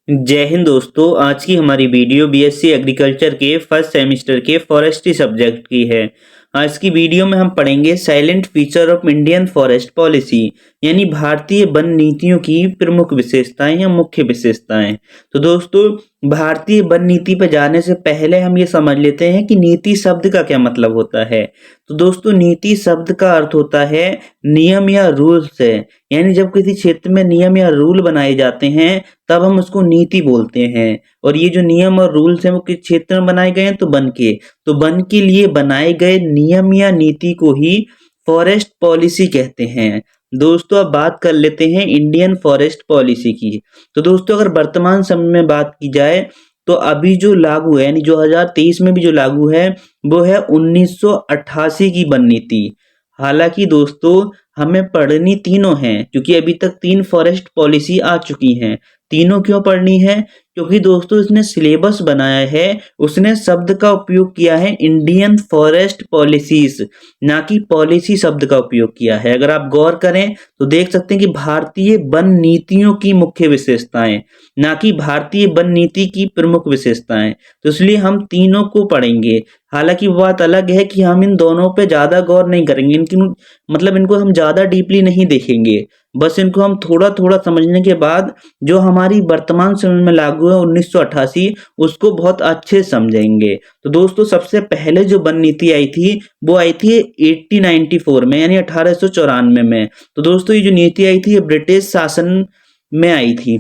जय हिंद दोस्तों। आज की हमारी वीडियो बीएससी एग्रीकल्चर के फर्स्ट सेमेस्टर के फॉरेस्ट्री सब्जेक्ट की है। आज की वीडियो में हम पढ़ेंगे silent feature of Indian forest policy, यानी भारतीय वन नीतियों की प्रमुख विशेषताएं या मुख्य विशेषताएं। तो दोस्तों, भारतीय वन नीति पर जाने से पहले हम ये समझ लेते हैं कि नीति शब्द का क्या मतलब होता है। तो दोस्तों, नीति शब्द का अर्थ होता है नियम या रूल्स है, यानी जब किसी क्षेत्र में नियम या रूल बनाए जाते हैं तब हम उसको नीति बोलते हैं। और ये जो नियम और रूल्स हैं वो किस क्षेत्र में बनाए गए हैं, तो वन के लिए बनाए गए नियम या नीति को ही फॉरेस्ट पॉलिसी कहते हैं। दोस्तों, अब बात कर लेते हैं इंडियन फॉरेस्ट पॉलिसी की। तो दोस्तों, अगर वर्तमान समय में बात की जाए तो अभी जो लागू है, यानी 2023 में भी जो लागू है वो है 1988 की वन नीति। हालांकि दोस्तों, हमें पढ़नी तीनों हैं, क्योंकि अभी तक 3 फॉरेस्ट पॉलिसी आ चुकी हैं। तीनों क्यों पढ़नी है? क्योंकि दोस्तों, इसने सिलेबस बनाया है, उसने शब्द का उपयोग किया है इंडियन फॉरेस्ट पॉलिसीज, ना कि पॉलिसी शब्द का उपयोग किया है। अगर आप गौर करें तो देख सकते हैं कि भारतीय वन नीतियों की मुख्य विशेषताएं, ना कि भारतीय वन नीति की प्रमुख विशेषताएं। तो इसलिए हम तीनों को पढ़ेंगे। हालांकि वो बात अलग है कि हम इन दोनों पे ज्यादा गौर नहीं करेंगे, इनको हम ज्यादा डीपली नहीं देखेंगे। बस इनको हम थोड़ा थोड़ा समझने के बाद जो हमारी वर्तमान समय में लागू है 1988, उसको बहुत अच्छे से समझेंगे। तो दोस्तों, सबसे पहले जो वन नीति आई थी वो आई थी 1894 में, यानी 1894 में। तो दोस्तों, ये जो नीति आई थी ये ब्रिटिश शासन में आई थी।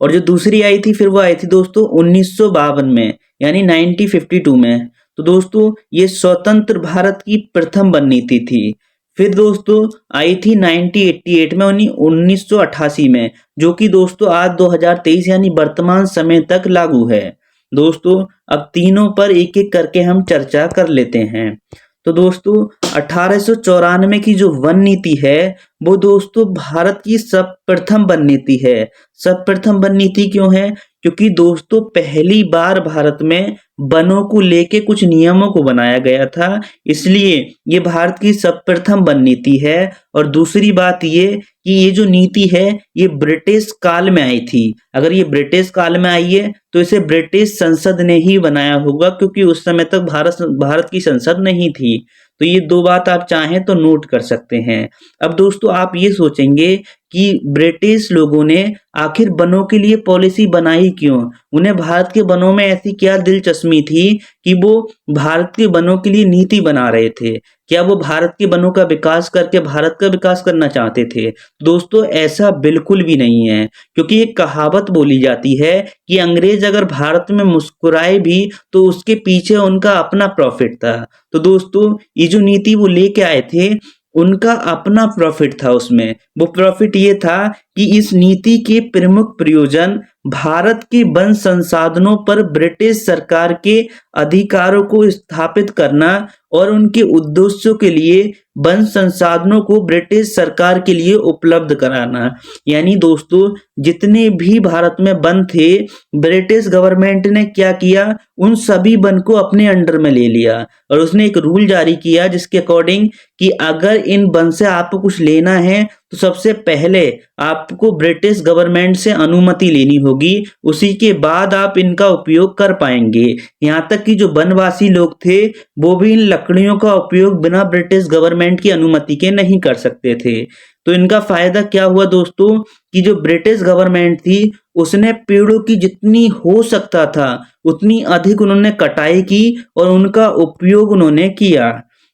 और जो दूसरी आई थी फिर वो आई थी दोस्तों 1952 में, यानी 1952 में। तो दोस्तों, ये स्वतंत्र भारत की प्रथम वन नीति थी। फिर दोस्तों आई थी 1988 में, यानी 1988 में, जो कि दोस्तों आज 2023 यानी वर्तमान समय तक लागू है। दोस्तों, अब तीनों पर एक एक करके हम चर्चा कर लेते हैं। तो दोस्तों, 1894 की जो वन नीति है वो दोस्तों भारत की सर्वप्रथम वन नीति है। सर्वप्रथम वन नीति क्यों है? क्योंकि दोस्तों पहली बार भारत में वनों को लेके कुछ नियमों को बनाया गया था, इसलिए ये भारत की सर्वप्रथम वन नीति है। और दूसरी बात ये कि ये जो नीति है ये ब्रिटिश काल में आई थी। अगर ये ब्रिटिश काल में आई है तो इसे ब्रिटिश संसद ने ही बनाया होगा, क्योंकि उस समय तक भारत की संसद नहीं थी। तो ये दो बात आप चाहें तो नोट कर सकते हैं। अब दोस्तों, आप ये सोचेंगे कि ब्रिटिश लोगों ने आखिर वनों के लिए पॉलिसी बनाई क्यों? उन्हें भारत के वनों में ऐसी क्या दिलचस्पी थी कि वो भारत के वनों के लिए नीति बना रहे थे? क्या वो भारत के वनों का विकास करके भारत का विकास करना चाहते थे? दोस्तों, ऐसा बिल्कुल भी नहीं है, क्योंकि एक कहावत बोली जाती है कि अंग्रेज अगर भारत में मुस्कुराए भी तो उसके पीछे उनका अपना प्रॉफिट था। तो दोस्तों, ये जो नीति वो लेके आए थे उनका अपना प्रॉफिट था। उसमें वो प्रॉफिट ये था कि इस नीति के प्रमुख प्रयोजन भारत के वन संसाधनों पर ब्रिटिश सरकार के अधिकारों को स्थापित करना और उनके उद्देश्यों के लिए वन संसाधनों को ब्रिटिश सरकार के लिए उपलब्ध कराना। यानी दोस्तों, जितने भी भारत में वन थे, ब्रिटिश गवर्नमेंट ने क्या किया, उन सभी वन को अपने अंडर में ले लिया और उसने एक रूल जारी किया जिसके अकॉर्डिंग कि अगर इन वन से आपको कुछ लेना है तो सबसे पहले आपको ब्रिटिश गवर्नमेंट से अनुमति लेनी होगी, उसी के बाद आप इनका उपयोग कर पाएंगे। यहाँ तक कि जो वनवासी लोग थे वो भी इन लकड़ियों का उपयोग बिना ब्रिटिश गवर्नमेंट की अनुमति के नहीं कर सकते थे। तो इनका फायदा क्या हुआ दोस्तों, कि जो ब्रिटिश गवर्नमेंट थी उसने पेड़ों की जितनी हो सकता था उतनी अधिक उन्होंने कटाई की और उनका उपयोग उन्होंने किया।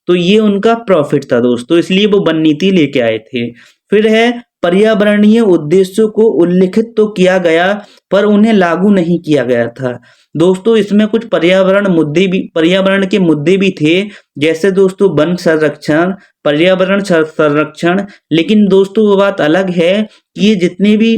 तो ये उनका प्रॉफिट था दोस्तों, इसलिए वो वन नीति लेके आए थे। फिर है पर्यावरणीय उद्देश्यों को उल्लिखित तो किया गया पर उन्हें लागू नहीं किया गया था। दोस्तों, इसमें कुछ पर्यावरण के मुद्दे भी थे, जैसे दोस्तों वन संरक्षण, पर्यावरण संरक्षण। लेकिन दोस्तों, वो बात अलग है कि ये जितने भी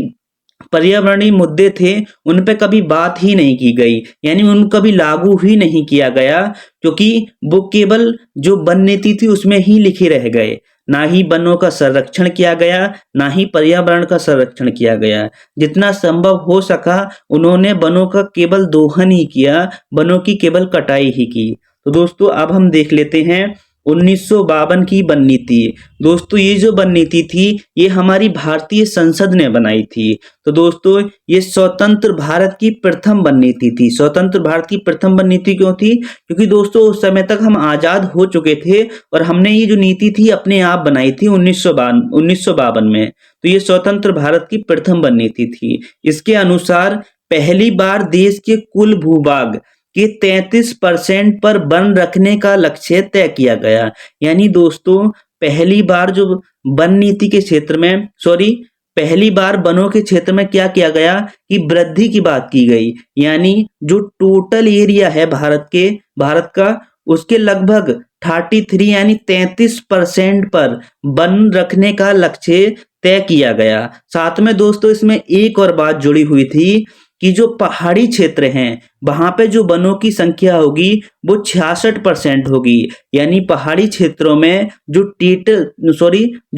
पर्यावरणीय मुद्दे थे उन पे कभी बात ही नहीं की गई, यानी उन कभी लागू ही नहीं किया गया, क्योंकि वो केवल जो वन नीति थी उसमें ही लिखे रह गए। ना ही वनों का संरक्षण किया गया, ना ही पर्यावरण का संरक्षण किया गया। जितना संभव हो सका उन्होंने वनों का केवल दोहन ही किया, वनों की केवल कटाई ही की। तो दोस्तों, अब हम देख लेते हैं 1952 की वन नीति। दोस्तों ये जो वन नीति थी ये हमारी भारतीय संसद ने बनाई थी। तो दोस्तों ये स्वतंत्र भारत की प्रथम वन नीति थी। स्वतंत्र भारत की प्रथम वन नीति क्यों थी? क्योंकि दोस्तों उस समय तक हम आजाद हो चुके थे और हमने ये जो नीति थी अपने आप बनाई थी 1952 में। तो ये स्वतंत्र भारत की प्रथम वन नीति थी। इसके अनुसार पहली बार देश के कुल भूभाग के 33% पर वन रखने का लक्ष्य तय किया गया। यानी दोस्तों पहली बार जो वन नीति के क्षेत्र में पहली बार वनों के क्षेत्र में क्या किया गया कि वृद्धि की बात की गई। यानी जो टोटल एरिया है भारत का उसके लगभग 33 यानी 33% पर वन रखने का लक्ष्य तय किया गया। साथ में दोस्तों इसमें एक और बात जुड़ी हुई थी कि जो पहाड़ी क्षेत्र हैं वहां पे जो वनों की संख्या होगी वो 66% होगी। यानी पहाड़ी क्षेत्रों में जो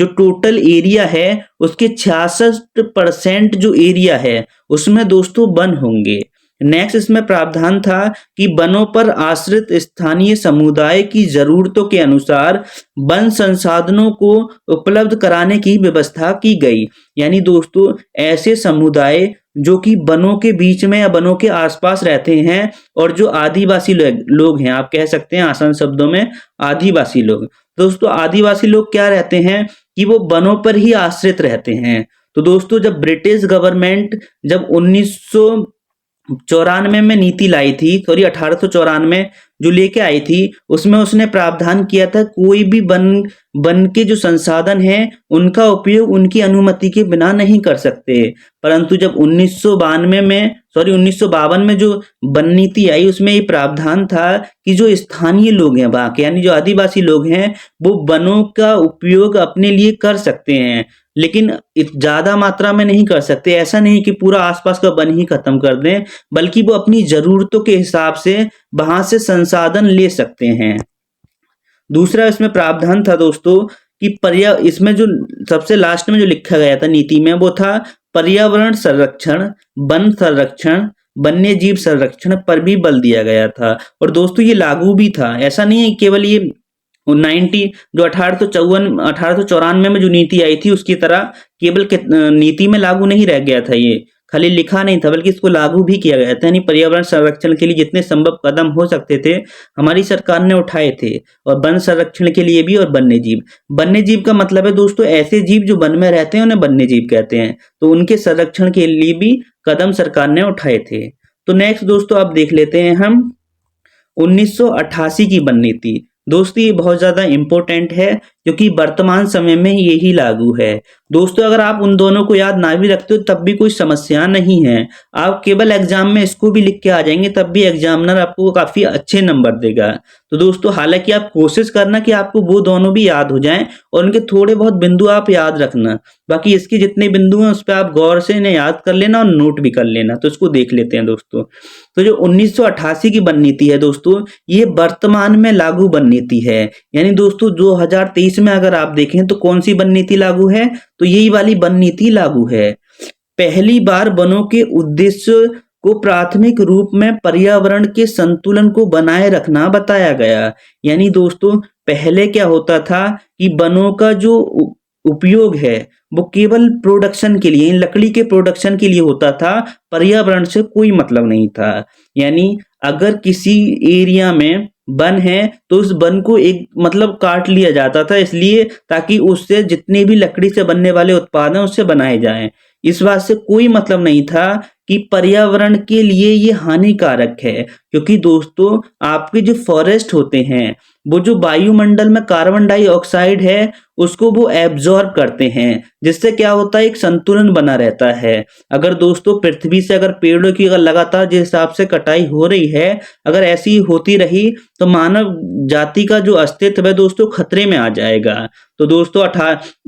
टोटल एरिया है उसके 66% जो एरिया है उसमें दोस्तों वन होंगे। नेक्स्ट इसमें प्रावधान था कि वनों पर आश्रित स्थानीय समुदाय की जरूरतों के अनुसार वन संसाधनों को उपलब्ध कराने की व्यवस्था की गई। यानी दोस्तों ऐसे समुदाय जो कि वनों के बीच में या वनों के आसपास रहते हैं और जो आदिवासी लोग हैं, आप कह सकते हैं आसान शब्दों में आदिवासी लोग। दोस्तों आदिवासी लोग क्या रहते हैं कि वो वनों पर ही आश्रित रहते हैं। तो दोस्तों जब ब्रिटिश गवर्नमेंट जब 1994 में नीति लाई थी, 1894 जो लेके आई थी, उसमें उसने प्रावधान किया था कोई भी वन के जो संसाधन हैं उनका उपयोग उनकी अनुमति के बिना नहीं कर सकते। परंतु जब 1952 में जो वन नीति आई उसमें ये प्रावधान था कि जो स्थानीय लोग हैं वहाँ के यानी जो आदिवासी लोग हैं वो वनों का उपयोग अपने लिए कर सकते हैं, लेकिन ज्यादा मात्रा में नहीं कर सकते। ऐसा नहीं कि पूरा आसपास का वन ही खत्म कर दें, बल्कि वो अपनी जरूरतों के हिसाब से वहां से संसाधन ले सकते हैं। दूसरा इसमें प्रावधान था दोस्तों कि इसमें जो सबसे लास्ट में जो लिखा गया था नीति में वो था पर्यावरण संरक्षण, वन संरक्षण, वन्य जीव संरक्षण पर भी बल दिया गया था। और दोस्तों ये लागू भी था, ऐसा नहीं है केवल ये 1894 में जो नीति आई थी उसकी तरह केवल नीति में लागू नहीं रह गया था, ये खाली लिखा नहीं था बल्कि इसको लागू भी किया गया था। यानी पर्यावरण संरक्षण के लिए जितने संभव कदम हो सकते थे हमारी सरकार ने उठाए थे, और वन संरक्षण के लिए भी। और वन्य जीव का मतलब है दोस्तों ऐसे जीव जो वन में रहते हैं उन्हें वन्य जीव कहते हैं, तो उनके संरक्षण के लिए भी कदम सरकार ने उठाए थे। तो नेक्स्ट दोस्तों आप देख लेते हैं हम 1988 की वन नीति। दोस्तों ये बहुत ज्यादा इंपॉर्टेंट है क्योंकि वर्तमान समय में यही लागू है। दोस्तों अगर आप उन दोनों को याद ना भी रखते हो तब भी कोई समस्या नहीं है, आप केवल एग्जाम में इसको भी लिख के आ जाएंगे तब भी एग्जामिनर आपको काफी अच्छे नंबर देगा। तो दोस्तों हालांकि आप कोशिश करना कि आपको वो दोनों भी याद हो जाएं और उनके थोड़े बहुत बिंदु आप याद रखना, बाकी इसके जितने बिंदु हैं उस पर आप गौर से इन्हें याद कर लेना और नोट भी कर लेना। तो इसको देख लेते हैं दोस्तों। तो जो 1988 की वन नीति है दोस्तों ये वर्तमान में लागू वन नीति है। यानी दोस्तों 2023 में अगर आप देखें तो कौन सी वन नीति लागू है, तो यही वाली वन नीति लागू है। पहली बार वनों के उद्देश्य को प्राथमिक रूप में पर्यावरण के संतुलन को बनाए रखना बताया गया। यानी दोस्तों पहले क्या होता था कि वनों का जो उपयोग है वो केवल प्रोडक्शन के लिए, लकड़ी के प्रोडक्शन के लिए होता था, पर्यावरण से कोई मतलब नहीं था। यानी अगर किसी एरिया में वन है तो उस वन को एक मतलब काट लिया जाता था इसलिए ताकि उससे जितने भी लकड़ी से बनने वाले उत्पाद हैं उससे बनाए जाएं। इस बात से कोई मतलब नहीं था कि पर्यावरण के लिए ये हानिकारक है, क्योंकि दोस्तों आपके जो फॉरेस्ट होते हैं वो जो वायुमंडल में कार्बन डाइऑक्साइड है उसको वो एब्जॉर्ब करते हैं, जिससे क्या होता है एक संतुलन बना रहता है। अगर दोस्तों पृथ्वी से अगर पेड़ों की अगर लगातार जिस हिसाब से कटाई हो रही है अगर ऐसी होती रही तो मानव जाति का जो अस्तित्व है दोस्तों खतरे में आ जाएगा। तो दोस्तों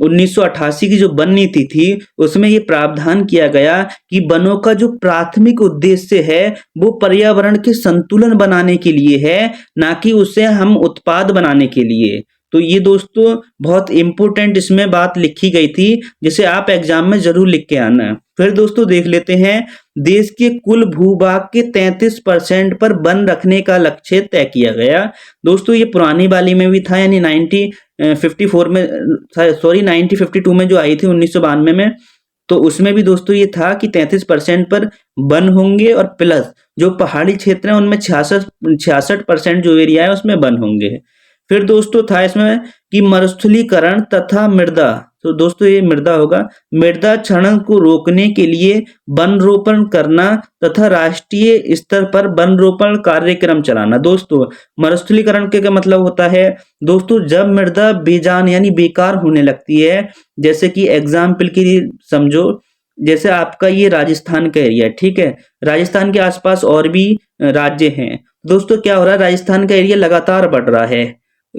1988 की जो वन नीति थी उसमें ये प्रावधान किया गया कि वनों का जो प्राथमिक उद्देश्य है वो पर्यावरण के संतुलन बनाने के लिए है, ना कि उससे हम उत्पाद बनाने के लिए। तो ये दोस्तों बहुत इंपॉर्टेंट इसमें बात लिखी गई थी जिसे आप एग्जाम में जरूर लिख के आना। फिर दोस्तों देख लेते हैं देश के कुल भूभाग के 33% पर वन रखने का लक्ष्य तय किया गया। दोस्तों ये पुरानी वाली में भी था, यानी 1954 में, सॉरी 1952 में जो आई थी 1992 में, तो उसमें भी दोस्तों ये था कि 33% पर वन होंगे और प्लस जो पहाड़ी क्षेत्र है उनमें 66% जो एरिया है उसमें वन होंगे। फिर दोस्तों था इसमें कि मरुस्थलीकरण तथा मृदा, तो दोस्तों ये मृदा होगा, मृदा क्षरण को रोकने के लिए वन रोपण करना तथा राष्ट्रीय स्तर पर वन रोपण कार्यक्रम चलाना। दोस्तों मरुस्थलीकरण के क्या मतलब होता है दोस्तों, जब मृदा बेजान यानी बेकार होने लगती है, जैसे कि एग्जाम्पल के लिए समझो, जैसे आपका ये राजस्थान का एरिया, ठीक है, राजस्थान के आसपास और भी राज्य हैं। दोस्तों क्या हो रहा है, राजस्थान का एरिया लगातार बढ़ रहा है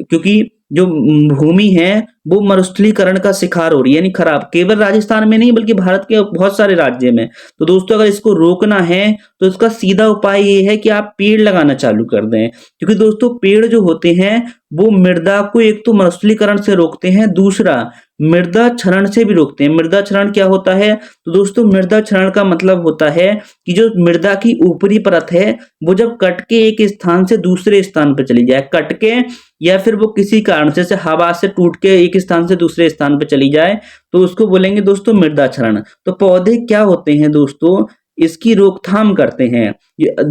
क्योंकि जो भूमि है वो मरुस्थलीकरण का शिकार हो रही है, यानी खराब, केवल राजस्थान में नहीं बल्कि भारत के बहुत सारे राज्य में। तो दोस्तों अगर इसको रोकना है तो इसका सीधा उपाय ये है कि आप पेड़ लगाना चालू कर दें, क्योंकि दोस्तों पेड़ जो होते हैं वो मृदा को एक तो मरुस्थलीकरण से रोकते हैं, दूसरा मृदा क्षरण से भी रोकते हैं। मृदा क्षरण क्या होता है, तो दोस्तों मृदा क्षरण का मतलब होता है कि जो मृदा की ऊपरी परत है वो जब कट के एक स्थान से दूसरे स्थान पर चली जाए, कट के या फिर वो किसी कारण से जैसे हवा से टूट के एक स्थान से दूसरे स्थान पर चली जाए, तो उसको बोलेंगे दोस्तों मृदा क्षरण। तो पौधे क्या होते हैं दोस्तों, इसकी रोकथाम करते हैं।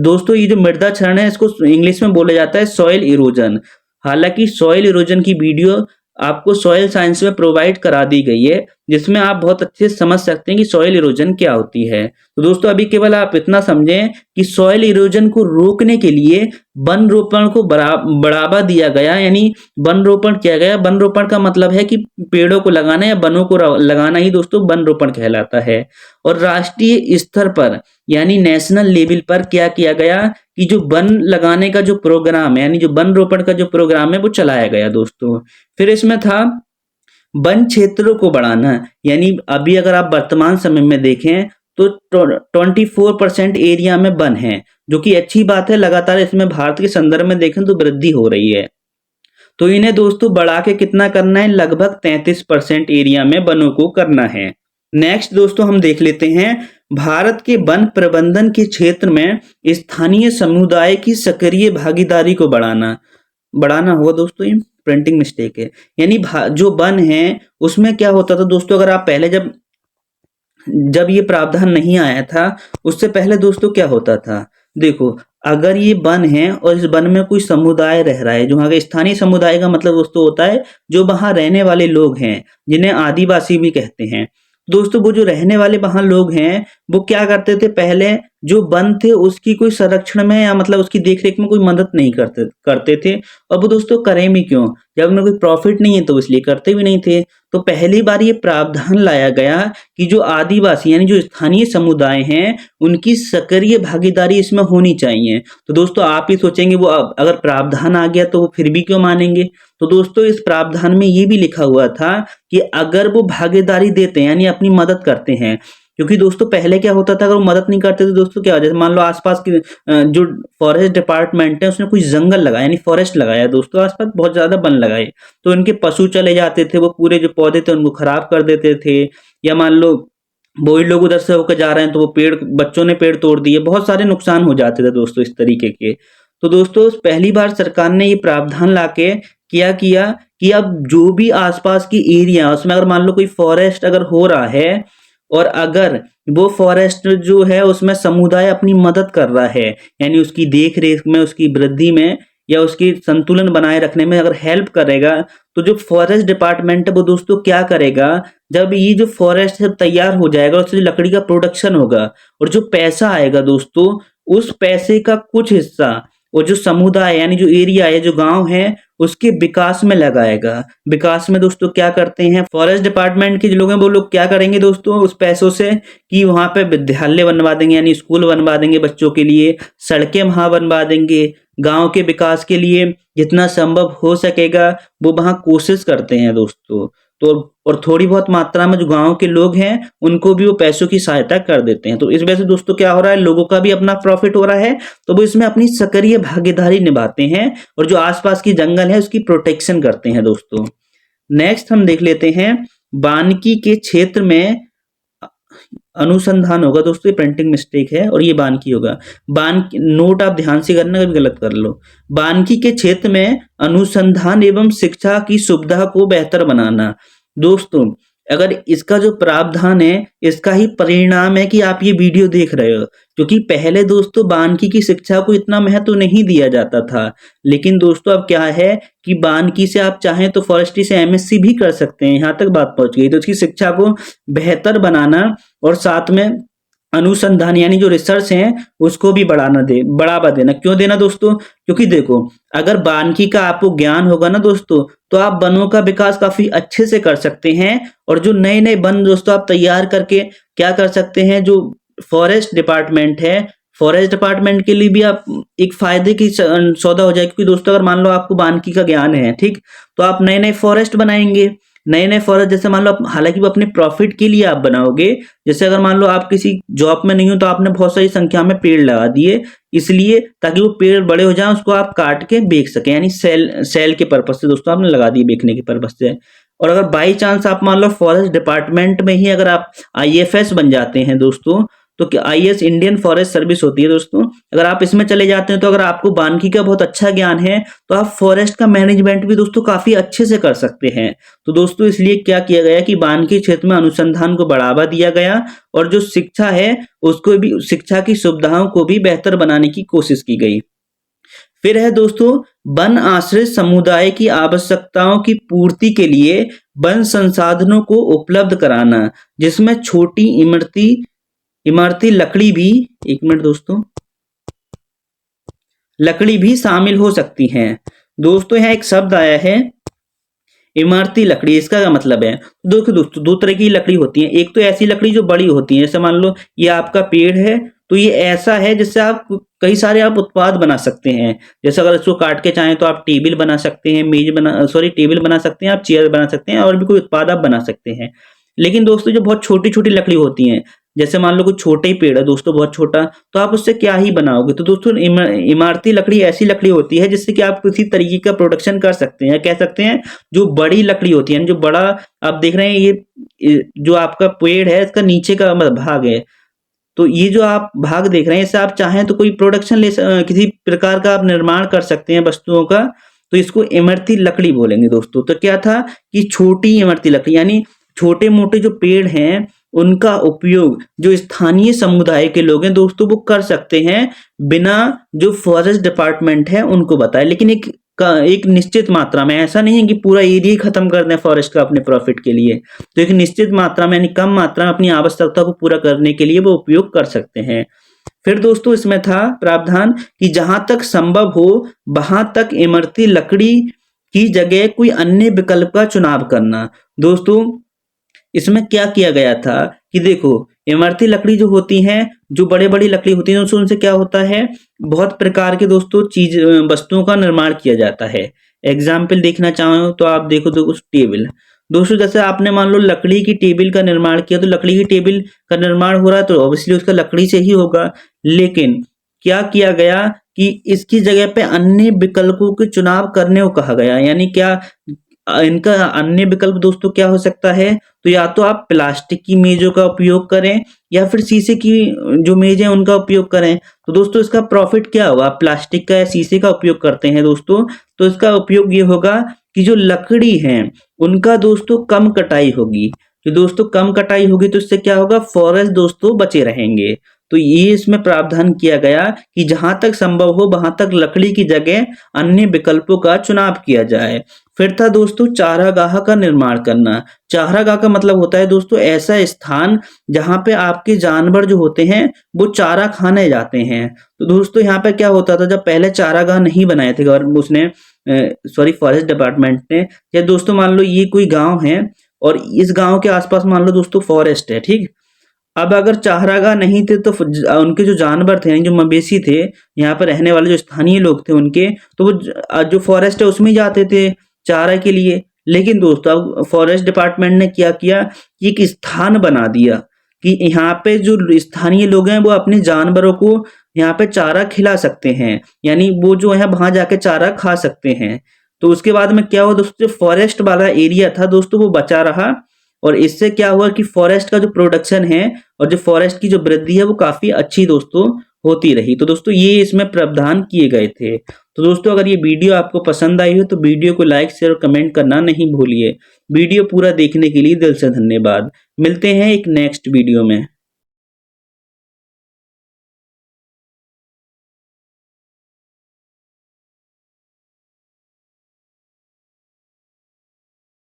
दोस्तों ये जो मृदा क्षरण है इसको इंग्लिश में बोला जाता है सॉइल इरोजन। हालांकि सॉइल इरोजन की वीडियो आपको सॉइल साइंस में प्रोवाइड करा दी गई है, जिसमें आप बहुत अच्छे से समझ सकते हैं कि सॉइल इरोजन क्या होती है। तो दोस्तों अभी केवल आप इतना समझें कि सॉइल इरोजन को रोकने के लिए वन रोपण को बढ़ावा दिया गया, यानी वन रोपण किया गया। वन रोपण का मतलब है कि पेड़ों को लगाना या वनों को लगाना ही दोस्तों वन रोपण कहलाता है। और राष्ट्रीय स्तर पर यानी नेशनल लेवल पर क्या किया गया कि जो वन लगाने का जो प्रोग्राम है, यानी जो वन रोपण का जो प्रोग्राम है वो चलाया गया दोस्तों। फिर इसमें था वन क्षेत्रों को बढ़ाना, यानी अभी अगर आप वर्तमान समय में देखें तो 24% एरिया में वन है, जो कि अच्छी बात है। लगातार इसमें भारत के संदर्भ में देखें तो वृद्धि हो रही है। तो इन्हें दोस्तों बढ़ा के कितना करना है, लगभग 33% एरिया में वनों को करना है। नेक्स्ट दोस्तों हम देख लेते हैं भारत के वन प्रबंधन के क्षेत्र में स्थानीय समुदाय की सक्रिय भागीदारी को बढ़ाना होगा दोस्तों, ये प्रिंटिंग मिस्टेक है। यानी जो वन है उसमें क्या होता था दोस्तों, अगर आप पहले जब ये प्रावधान नहीं आया था उससे पहले दोस्तों क्या होता था, देखो अगर ये वन है और इस वन में कोई समुदाय रह रहा है, जो वहाँ का स्थानीय समुदाय का मतलब दोस्तों होता है जो वहाँ रहने वाले लोग हैं, जिन्हें आदिवासी भी कहते हैं। दोस्तों वो जो रहने वाले वहाँ लोग हैं वो क्या करते थे, पहले जो वन थे उसकी कोई संरक्षण में या मतलब उसकी देखरेख में कोई मदद नहीं करते थे। और वो दोस्तों करें भी क्यों, जब उन्हें कोई प्रॉफिट नहीं है तो इसलिए करते भी नहीं थे। तो पहली बार ये प्रावधान लाया गया कि जो आदिवासी यानी जो स्थानीय समुदाय हैं उनकी सक्रिय भागीदारी इसमें होनी चाहिए। तो दोस्तों आप ही सोचेंगे वो अगर प्रावधान आ गया तो वो फिर भी क्यों मानेंगे। तो दोस्तों इस प्रावधान में ये भी लिखा हुआ था कि अगर वो भागीदारी देते हैं यानी अपनी मदद करते हैं, क्योंकि दोस्तों पहले क्या होता था अगर वो मदद नहीं करते तो दोस्तों क्या हो जाता, मान लो आसपास की जो फॉरेस्ट डिपार्टमेंट है उसने कोई जंगल लगाया यानी फॉरेस्ट लगाया दोस्तों, आसपास बहुत ज्यादा वन लगाए, तो इनके पशु चले जाते थे, वो पूरे जो पौधे थे उनको खराब कर देते थे। या मान लो वही लोग उधर से होकर जा रहे हैं तो वो बच्चों ने पेड़ तोड़ दिए, बहुत सारे नुकसान हो जाते थे दोस्तों इस तरीके के। तो दोस्तों पहली बार सरकार ने ये प्रावधान लाके क्या किया कि अब जो भी आसपास की एरिया उसमें अगर मान लो कोई फॉरेस्ट अगर हो रहा है और अगर वो फॉरेस्ट जो है उसमें समुदाय अपनी मदद कर रहा है, यानी उसकी देख रेख में, उसकी वृद्धि में या उसकी संतुलन बनाए रखने में अगर हेल्प करेगा, तो जो फॉरेस्ट डिपार्टमेंट है वो दोस्तों क्या करेगा, जब ये जो फॉरेस्ट है तैयार हो जाएगा उससे जो लकड़ी का प्रोडक्शन होगा और जो पैसा आएगा दोस्तों, उस पैसे का कुछ हिस्सा वो जो समुदाय यानी जो एरिया है, जो गांव है, उसके विकास में लगाएगा। विकास में दोस्तों क्या करते हैं फॉरेस्ट डिपार्टमेंट के जो लोग हैं वो लोग क्या करेंगे दोस्तों उस पैसों से कि वहां पे विद्यालय बनवा देंगे, यानी स्कूल बनवा देंगे बच्चों के लिए, सड़कें वहां बनवा देंगे। गांव के विकास के लिए जितना संभव हो सकेगा वो वहां कोशिश करते हैं दोस्तों। तो और थोड़ी बहुत मात्रा में जो गांव के लोग हैं उनको भी वो पैसों की सहायता कर देते हैं। तो इस वजह से दोस्तों क्या हो रहा है, लोगों का भी अपना प्रॉफिट हो रहा है, तो वो इसमें अपनी सक्रिय भागीदारी निभाते हैं और जो आसपास की जंगल है उसकी प्रोटेक्शन करते हैं दोस्तों। नेक्स्ट हम देख लेते हैं वानिकी के क्षेत्र में अनुसंधान होगा दोस्तों, ये प्रिंटिंग मिस्टेक है और ये बानकी होगा। नोट आप ध्यान से करना, कभी गलत कर लो। बानकी के क्षेत्र में अनुसंधान एवं शिक्षा की सुविधा को बेहतर बनाना। दोस्तों अगर इसका जो प्रावधान है, इसका ही परिणाम है कि आप ये वीडियो देख रहे हो, क्योंकि पहले दोस्तों बानकी की शिक्षा को इतना महत्व नहीं दिया जाता था। लेकिन दोस्तों अब क्या है कि बानकी से आप चाहें तो फॉरेस्ट्री से एमएससी भी कर सकते हैं, यहाँ तक बात पहुंच गई। तो उसकी शिक्षा को बेहतर बनाना और साथ में अनुसंधान यानी जो रिसर्च है उसको भी बढ़ावा देना। क्यों देना दोस्तों? क्योंकि देखो अगर बानकी का आपको ज्ञान होगा ना दोस्तों, तो आप वनों का विकास काफी अच्छे से कर सकते हैं। और जो नए नए वन दोस्तों आप तैयार करके क्या कर सकते हैं, जो फॉरेस्ट डिपार्टमेंट है, फॉरेस्ट डिपार्टमेंट के लिए भी आप एक फायदे की सौदा हो जाए। क्योंकि दोस्तों अगर मान लो आपको बानकी का ज्ञान है, ठीक, तो आप नए नए फॉरेस्ट बनाएंगे। नए नए फॉरेस्ट जैसे मान लो आप, हालांकि वो अपने प्रॉफिट के लिए आप बनाओगे। जैसे अगर मान लो आप किसी जॉब में नहीं हो तो आपने बहुत सारी संख्या में पेड़ लगा दिए, इसलिए ताकि वो पेड़ बड़े हो जाएं, उसको आप काट के बेच सके, यानी सेल के पर्पज से दोस्तों आपने लगा दिए, बेचने के पर्पज से। और अगर बाई चांस आप मान लो फॉरेस्ट डिपार्टमेंट में ही अगर आप आईएफएस बन जाते हैं दोस्तों, तो क्या आईएएस इंडियन फॉरेस्ट सर्विस होती है दोस्तों, अगर आप इसमें चले जाते हैं तो अगर आपको बानकी का बहुत अच्छा ज्ञान है तो आप फॉरेस्ट का मैनेजमेंट भी दोस्तों काफी अच्छे से कर सकते हैं। तो दोस्तों इसलिए क्या किया गया कि बानकी क्षेत्र में अनुसंधान को बढ़ावा दिया गया और जो शिक्षा है उसको भी, शिक्षा की सुविधाओं को भी बेहतर बनाने की कोशिश की गई। फिर है दोस्तों वन आश्रित समुदाय की आवश्यकताओं की पूर्ति के लिए वन संसाधनों को उपलब्ध कराना, जिसमें छोटी इमारती लकड़ी भी, एक मिनट दोस्तों, लकड़ी भी शामिल हो सकती हैं। दोस्तों यहाँ एक शब्द आया है इमारती लकड़ी, इसका क्या मतलब है? देखो दोस्तों दो तरह की लकड़ी होती है। एक तो ऐसी लकड़ी जो बड़ी होती है, जैसे मान लो ये आपका पेड़ है, तो ये ऐसा है जिससे आप कई सारे आप उत्पाद बना सकते हैं। जैसे अगर इसको काट के चाहें तो आप टेबल बना सकते हैं, टेबल बना सकते हैं, आप चेयर बना सकते हैं, और भी कोई उत्पाद आप बना सकते हैं। लेकिन दोस्तों जो बहुत छोटी छोटी लकड़ी होती हैं, जैसे मान लो कोई छोटे ही पेड़ है दोस्तों, बहुत छोटा, तो आप उससे क्या ही बनाओगे? तो दोस्तों इमारती लकड़ी ऐसी लकड़ी होती है जिससे कि आप किसी तरीके का प्रोडक्शन कर सकते हैं, कह सकते हैं। जो बड़ी लकड़ी होती है, जो बड़ा आप देख रहे हैं, ये जो आपका पेड़ है इसका नीचे का भाग है, तो ये जो आप भाग देख रहे हैं, इससे आप चाहें तो कोई प्रोडक्शन किसी प्रकार का आप निर्माण कर सकते हैं वस्तुओं का, तो इसको इमरती लकड़ी बोलेंगे दोस्तों। तो क्या था कि छोटी इमरती लकड़ी यानी छोटे मोटे जो पेड़ हैं उनका उपयोग जो स्थानीय समुदाय के लोग हैं दोस्तों वो कर सकते हैं, बिना जो फॉरेस्ट डिपार्टमेंट है उनको बताए। लेकिन एक निश्चित मात्रा में, ऐसा नहीं है कि पूरा एरिया खत्म कर दें फॉरेस्ट का अपने प्रॉफिट के लिए। तो एक निश्चित मात्रा में यानी कम मात्रा में अपनी आवश्यकता को पूरा करने के लिए वो उपयोग कर सकते हैं। फिर दोस्तों इसमें था प्रावधान कि जहां तक संभव हो वहां तक इमरती लकड़ी की जगह कोई अन्य विकल्प का चुनाव करना। दोस्तों इसमें क्या किया गया था कि देखो इमरती लकड़ी जो होती हैं, जो बड़े बड़ी लकड़ी होती है, उनसे क्या होता है, बहुत प्रकार के दोस्तों वस्तुओं का निर्माण किया जाता है। एग्जाम्पल देखना चाहो तो आप देखो टेबल। दोस्तों जैसे आपने मान लो लकड़ी की टेबल का निर्माण किया, तो लकड़ी की टेबल का निर्माण हो रहा है तो ऑब्वियसली उसका लकड़ी से ही होगा। लेकिन क्या किया गया कि इसकी जगह पे अन्य विकल्पों के चुनाव करने को कहा गया। यानी क्या इनका अन्य विकल्प दोस्तों क्या हो सकता है, तो या तो आप प्लास्टिक की मेजों का उपयोग करें या फिर शीशे की जो मेज है उनका उपयोग करें। तो दोस्तों इसका प्रॉफिट क्या होगा, प्लास्टिक का या शीशे का उपयोग करते हैं दोस्तों, तो इसका उपयोग ये होगा कि जो लकड़ी है उनका दोस्तों कम कटाई होगी। तो दोस्तों कम कटाई होगी तो इससे क्या होगा, फॉरेस्ट दोस्तों बचे रहेंगे। तो ये इसमें प्रावधान किया गया कि जहां तक संभव हो वहां तक लकड़ी की जगह अन्य विकल्पों का चुनाव किया जाए। फिर था दोस्तों चारागाह का निर्माण करना। चारागाह का मतलब होता है दोस्तों ऐसा स्थान जहां पे आपके जानवर जो होते हैं वो चारा खाने जाते हैं। तो दोस्तों यहाँ पे क्या होता था, जब पहले चारागाह नहीं बनाए थे फॉरेस्ट डिपार्टमेंट ने, या दोस्तों मान लो ये कोई गांव है और इस गांव के आसपास मान लो दोस्तों फॉरेस्ट है, ठीक। अब अगर चारागाह नहीं थे तो उनके जो जानवर थे, जो मवेशी थे, यहाँ पर रहने वाले जो स्थानीय लोग थे उनके, तो वो जो फॉरेस्ट है उसमें जाते थे चारा के लिए। लेकिन दोस्तों अब फॉरेस्ट डिपार्टमेंट ने क्या किया कि एक स्थान बना दिया कि यहाँ पे जो स्थानीय लोग हैं वो अपने जानवरों को यहाँ पे चारा खिला सकते हैं, यानी वो जो है वहां जाके चारा खा सकते हैं। तो उसके बाद में क्या हुआ दोस्तों, फॉरेस्ट वाला एरिया था दोस्तों वो बचा रहा और इससे क्या हुआ कि फॉरेस्ट का जो प्रोडक्शन है और जो फॉरेस्ट की जो वृद्धि है वो काफी अच्छी दोस्तों होती रही। तो दोस्तों ये इसमें प्रावधान किए गए थे। तो दोस्तों अगर ये वीडियो आपको पसंद आई हो तो वीडियो को लाइक शेयर और कमेंट करना नहीं भूलिए। वीडियो पूरा देखने के लिए दिल से धन्यवाद। मिलते हैं एक नेक्स्ट वीडियो में।